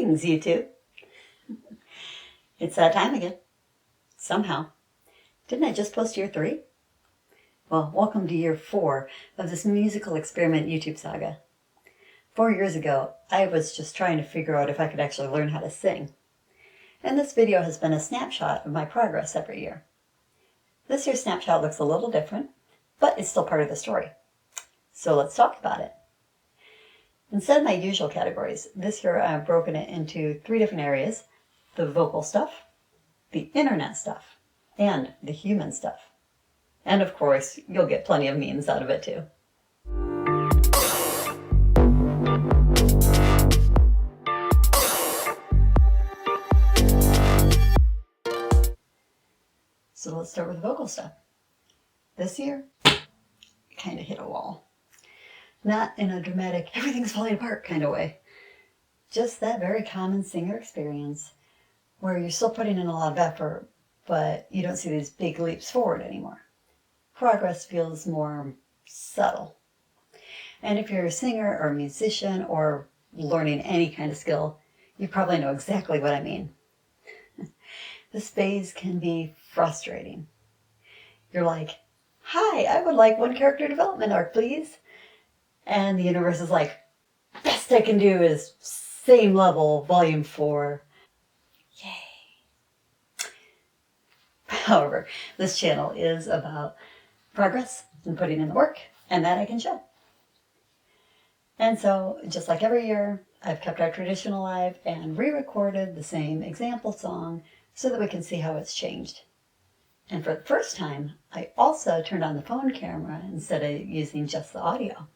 Greetings, YouTube. It's that time again. Somehow. Didn't I just post year 3? Well, welcome to year 4 of this musical experiment YouTube saga. 4 years ago, I was just trying to figure out if I could actually learn how to sing. And this video has been a snapshot of my progress every year. This year's snapshot looks a little different, but it's still part of the story. So let's talk about it. Instead of my usual categories, this year I've broken it into 3 different areas: the vocal stuff, the internet stuff, and the human stuff. And of course, you'll get plenty of memes out of it too. So let's start with the vocal stuff. This year, I kind of hit a wall. Not in a dramatic, everything's falling apart kind of way. Just that very common singer experience where you're still putting in a lot of effort, but you don't see these big leaps forward anymore. Progress feels more subtle. And if you're a singer or a musician or learning any kind of skill, you probably know exactly what I mean. This phase can be frustrating. You're like, hi, I would like 1 character development arc, please. And the universe is like, best I can do is same level, volume 4. Yay. However, this channel is about progress and putting in the work, and that I can show. And so, just like every year, I've kept our tradition alive and re-recorded the same example song so that we can see how it's changed. And for the first time, I also turned on the phone camera instead of using just the audio.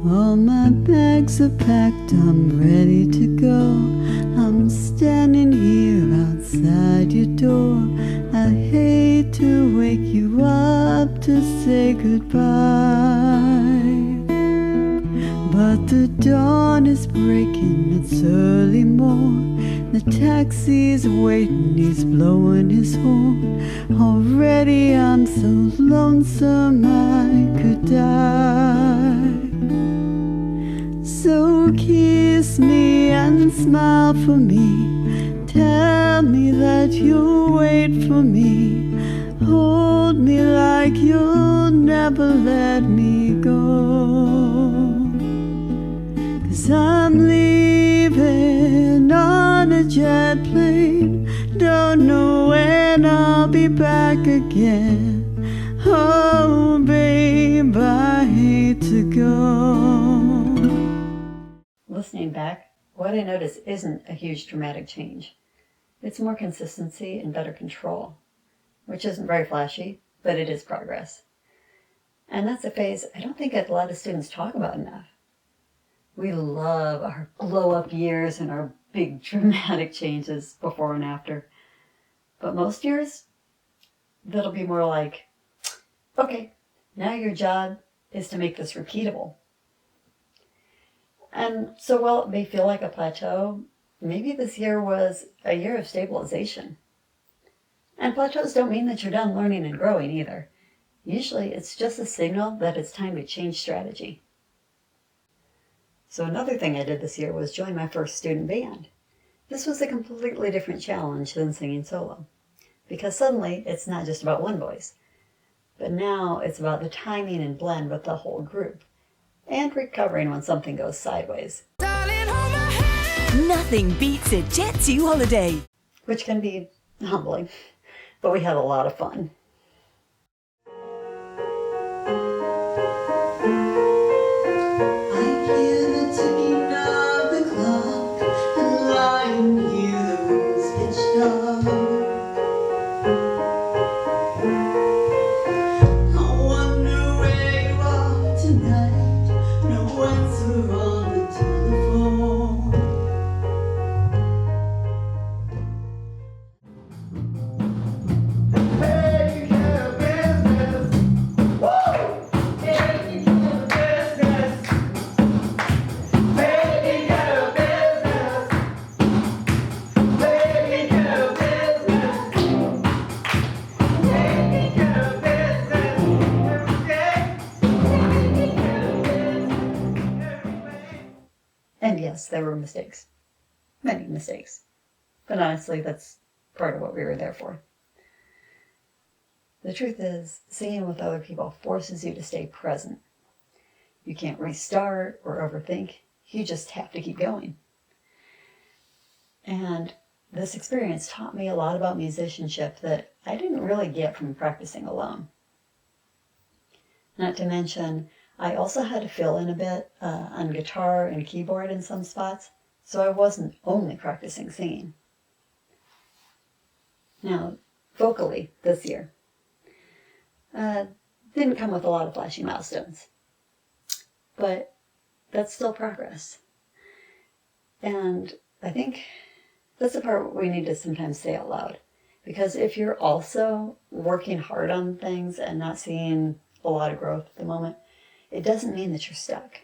All my bags are packed, I'm ready to go. I'm standing here outside your door. I hate to wake you up to say goodbye, but the dawn is breaking, it's early morn. The taxi's waiting, he's blowing his horn. Already I'm so lonesome I could die. So kiss me and smile for me. Tell me that you'll wait for me. Hold me like you'll never let me go. 'Cause I'm leaving on a jet plane. Don't know when I'll be back again. Oh babe, I hate to go. Listening back, what I notice isn't a huge dramatic change. It's more consistency and better control, which isn't very flashy, but it is progress. And that's a phase I don't think a lot of students talk about enough. We love our glow-up years and our big dramatic changes before and after. But most years, that'll be more like, okay, now your job is to make this repeatable. And so while it may feel like a plateau, maybe this year was a year of stabilization. And plateaus don't mean that you're done learning and growing either. Usually it's just a signal that it's time to change strategy. So another thing I did this year was join my first student band. This was a completely different challenge than singing solo, because suddenly it's not just about one voice, but now it's about the timing and blend with the whole group, and recovering when something goes sideways. Nothing beats a Jet 2 holiday. Which can be humbling, but we had a lot of fun. I hear the ticking of the clock, and lying here the room's pitch dark. I wonder where you are tonight. No answer on the telephone. Hey, yes, there were mistakes. Many mistakes. But honestly, that's part of what we were there for. The truth is, singing with other people forces you to stay present. You can't restart or overthink. You just have to keep going. And this experience taught me a lot about musicianship that I didn't really get from practicing alone. Not to mention, I also had to fill in a bit on guitar and keyboard in some spots, so I wasn't only practicing singing. Now, vocally, this year, didn't come with a lot of flashing milestones, but that's still progress. And I think that's the part we need to sometimes say out loud, because if you're also working hard on things and not seeing a lot of growth at the moment, it doesn't mean that you're stuck.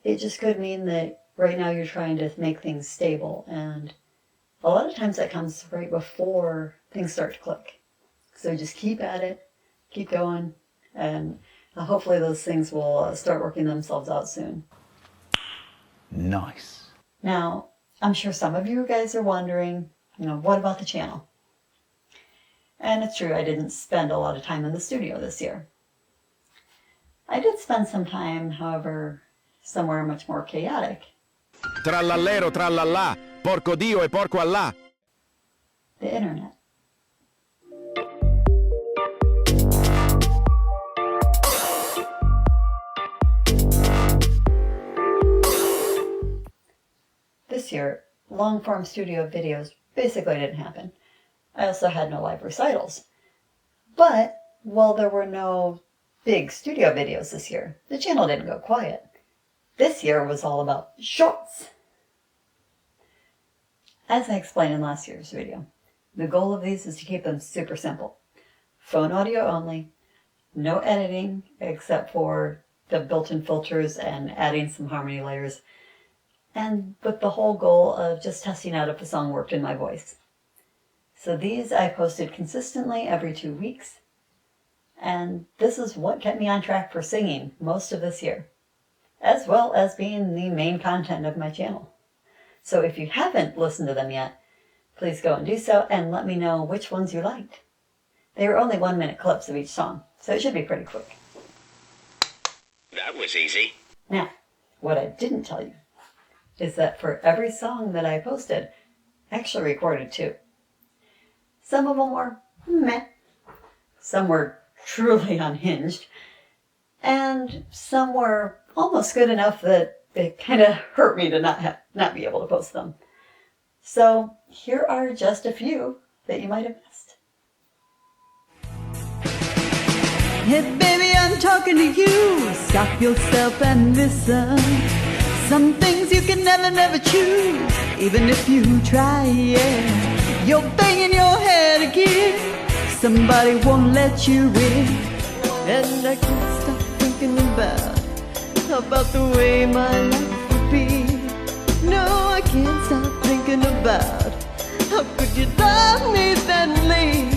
It just could mean that right now you're trying to make things stable, and a lot of times that comes right before things start to click. So just keep at it, keep going, and hopefully those things will start working themselves out soon. Nice. Now, I'm sure some of you guys are wondering, what about the channel? And it's true, I didn't spend a lot of time in the studio this year. I did spend some time, however, somewhere much more chaotic. Trallallero, trallallà, porco Dio e porco Allah. The internet. This year, long-form studio videos basically didn't happen. I also had no live recitals. But while there were no big studio videos this year, the channel didn't go quiet. This year was all about shorts. As I explained in last year's video, the goal of these is to keep them super simple. Phone audio only, no editing except for the built-in filters and adding some harmony layers, and with the whole goal of just testing out if the song worked in my voice. So these I posted consistently every 2 weeks, and this is what kept me on track for singing most of this year, as well as being the main content of my channel. So if you haven't listened to them yet, please go and do so and let me know which ones you liked. They were only 1-minute clips of each song, so it should be pretty quick. That was easy. Now, what I didn't tell you is that for every song that I posted, I actually recorded 2. Some of them were meh, some were truly unhinged, and some were almost good enough that it kind of hurt me to not be able to post them. So here are just a few that you might have missed. Hey baby, I'm talking to you. Stop yourself and listen. Some things you can never choose, even if you try, yeah. You're banging your head again. Somebody won't let you in. And I can't stop thinking about the way my life would be. No, I can't stop thinking about how could you love me then leave.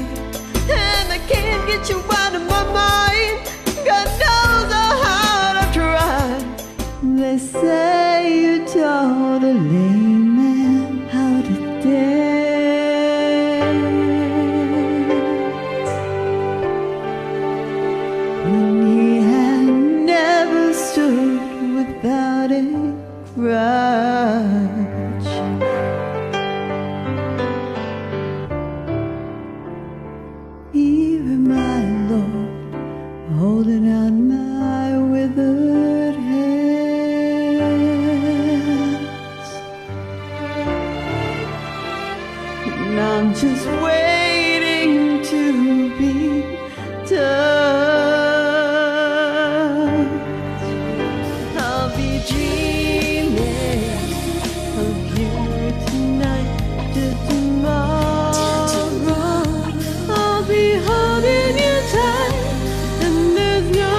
And I can't get you out of my mind. God knows how hard I've tried. They say you taught a lame man how to dance when he had never stood without a crutch. Here my Lord, holding out my withered hands, and I'm just waiting to be touched. I'll be dreaming of you tonight to tomorrow. I'll be holding you tight, and there's no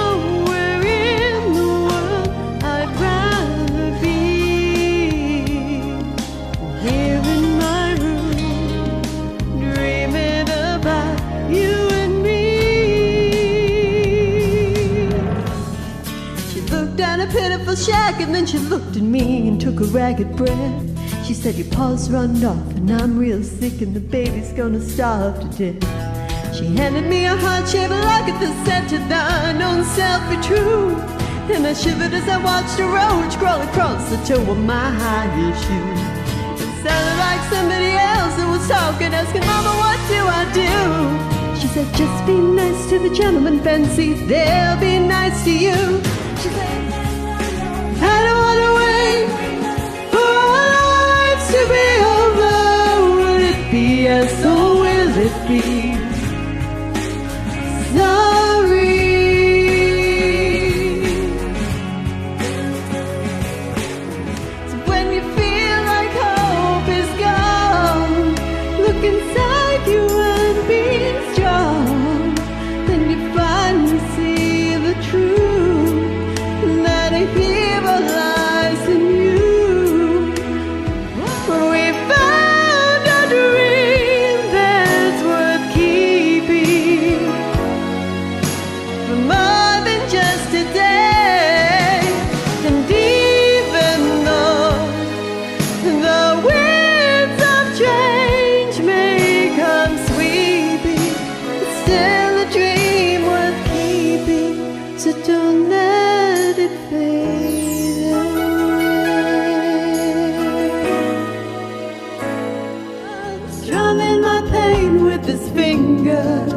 little shack, and then she looked at me and took a ragged breath. She said, your paws run off and I'm real sick and the baby's gonna starve to death. She handed me a heart-shaped locket that said to thine own self be true. And I shivered as I watched a roach crawl across the toe of my high-heel shoe. It sounded like somebody else who was talking, asking, Mama, what do I do? She said, just be nice to the gentlemen, Fancy, they'll be nice to you. She said, I don't want to wait for our lives to be over. Will it be, and so will it be? Sorry. So when you feel like hope is gone, look inside you and be strong. Then you finally see the truth, that a hero lies in you. We found a dream that's worth keeping for more than just today. And even though the winds of change may come sweeping, it's still a dream worth keeping. So don't let it fade away. Strumming my pain with his fingers,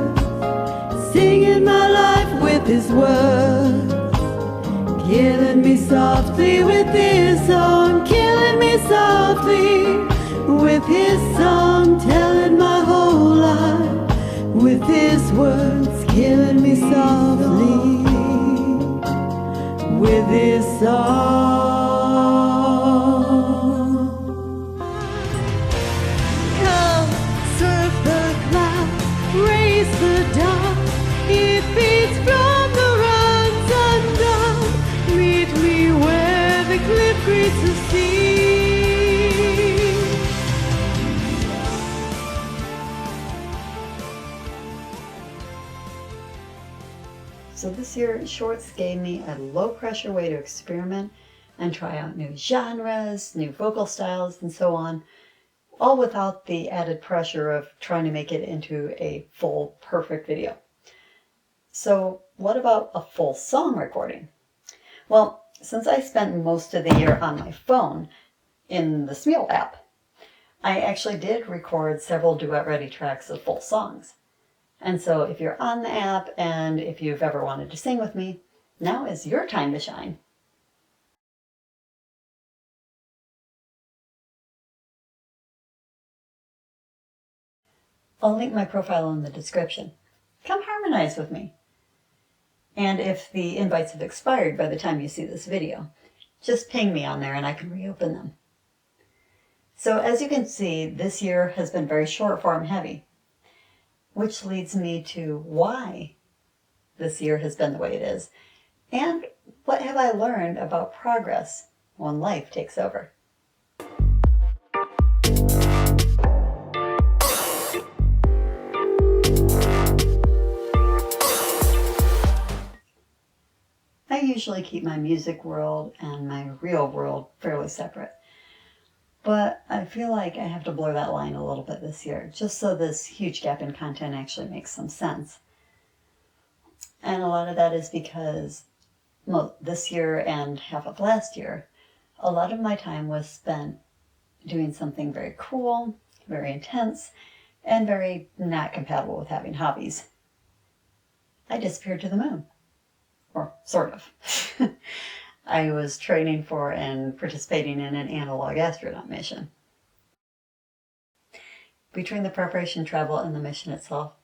singing my life with his words, killing me softly with his song, killing me softly with his song, telling my whole life with his words, killing me softly with his song. Come, surf the clouds, raise the dawn, it beats from the runs undone. Meet me where the cliff greets the sea. So this year, shorts gave me a low-pressure way to experiment and try out new genres, new vocal styles, and so on, all without the added pressure of trying to make it into a full, perfect video. So what about a full song recording? Well, since I spent most of the year on my phone in the Smule app, I actually did record several duet-ready tracks of full songs. And so if you're on the app and if you've ever wanted to sing with me, now is your time to shine. I'll link my profile in the description. Come harmonize with me. And if the invites have expired by the time you see this video, just ping me on there and I can reopen them. So as you can see, this year has been very short form heavy, which leads me to why this year has been the way it is, and what have I learned about progress when life takes over. I usually keep my music world and my real world fairly separate. But I feel like I have to blur that line a little bit this year, just so this huge gap in content actually makes some sense. And a lot of that is because this year and half of last year, a lot of my time was spent doing something very cool, very intense, and very not compatible with having hobbies. I disappeared to the moon. Or sort of. I was training for and participating in an analog astronaut mission. Between the preparation travel and the mission itself,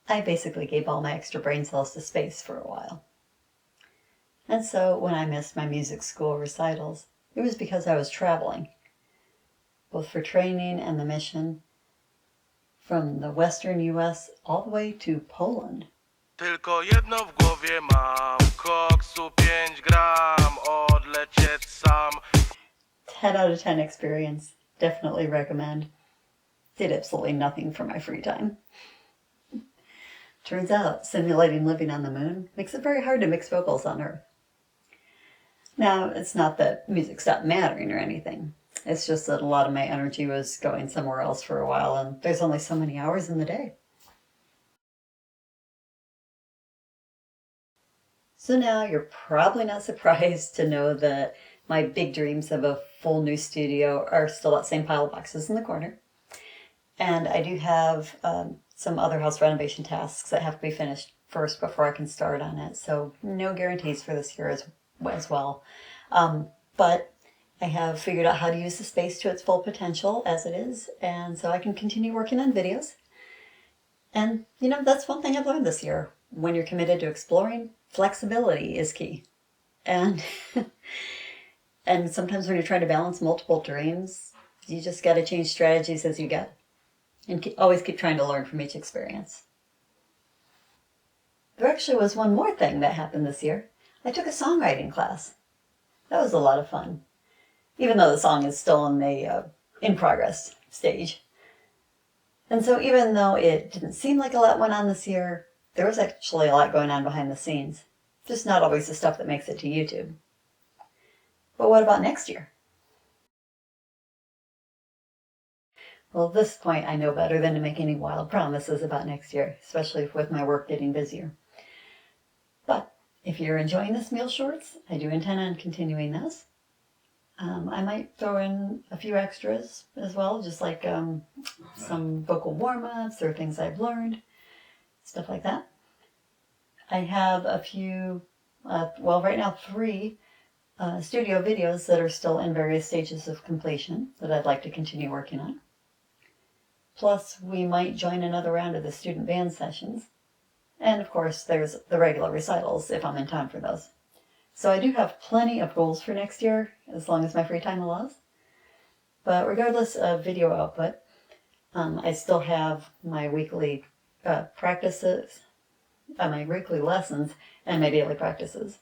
I basically gave all my extra brain cells to space for a while. And so when I missed my music school recitals, it was because I was traveling, both for training and the mission, from the western US all the way to Poland. Tylko jedno w głowie mam, koksu 5 gram, odlecieć sam. 10 out of 10 experience, definitely recommend. Did absolutely nothing for my free time. Turns out, simulating living on the moon makes it very hard to mix vocals on Earth. Now, it's not that music stopped mattering or anything. It's just that a lot of my energy was going somewhere else for a while, and there's only so many hours in the day. So now you're probably not surprised to know that my big dreams of a full new studio are still that same pile of boxes in the corner. And I do have some other house renovation tasks that have to be finished first before I can start on it. So no guarantees for this year as well. But I have figured out how to use the space to its full potential as it is. And so I can continue working on videos. And, you know, that's one thing I've learned this year. When you're committed to exploring, flexibility is key. And and sometimes when you're trying to balance multiple dreams, you just got to change strategies as you go. And always keep trying to learn from each experience. There actually was one more thing that happened this year. I took a songwriting class. That was a lot of fun, even though the song is still in the in-progress stage. And so even though it didn't seem like a lot went on this year, there was actually a lot going on behind the scenes. Just not always the stuff that makes it to YouTube. But what about next year? Well, at this point, I know better than to make any wild promises about next year, especially with my work getting busier. But if you're enjoying the Smule shorts, I do intend on continuing those. I might throw in a few extras as well, just like some vocal warm-ups or things I've learned, stuff like that. I have a few, right now 3 studio videos that are still in various stages of completion that I'd like to continue working on. Plus, we might join another round of the student band sessions. And of course, there's the regular recitals if I'm in time for those. So I do have plenty of goals for next year, as long as my free time allows. But regardless of video output, I still have my weekly practices, my weekly lessons, and my daily practices.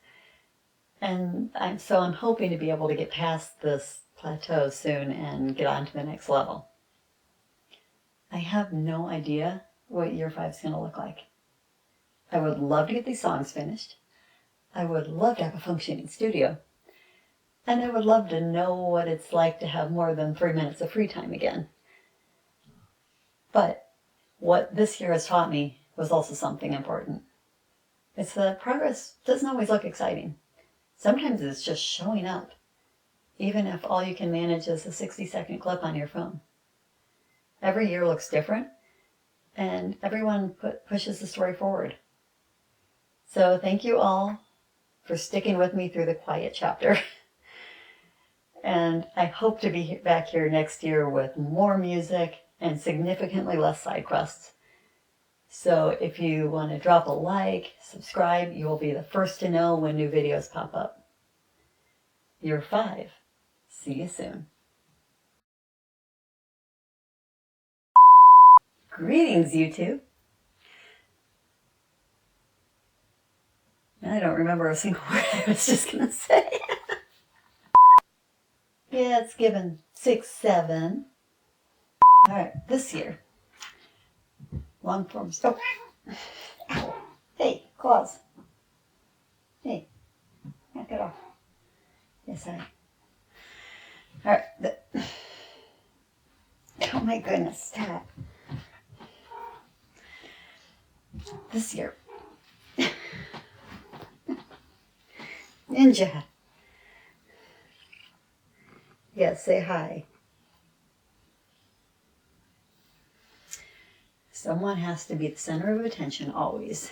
And so I'm hoping to be able to get past this plateau soon and get on to the next level. I have no idea what year 5 is going to look like. I would love to get these songs finished. I would love to have a functioning studio. And I would love to know what it's like to have more than 3 minutes of free time again. But what this year has taught me was also something important. It's that progress doesn't always look exciting. Sometimes it's just showing up, even if all you can manage is a 60-second clip on your phone. Every year looks different, and everyone pushes the story forward. So thank you all for sticking with me through the quiet chapter. And I hope to be back here next year with more music and significantly less side quests. So if you want to drop a like, subscribe, you will be the first to know when new videos pop up. Year 5. See you soon. Greetings, YouTube. I don't remember a single word I was just going to say. Yeah, it's given 6, 7. All right, this year. Long form. Oh. Ow. Hey, claws. Hey, knock it off. Yes, I. All right. Oh my goodness, stop. This year. Ninja. Yes, say hi. Someone has to be the center of attention always.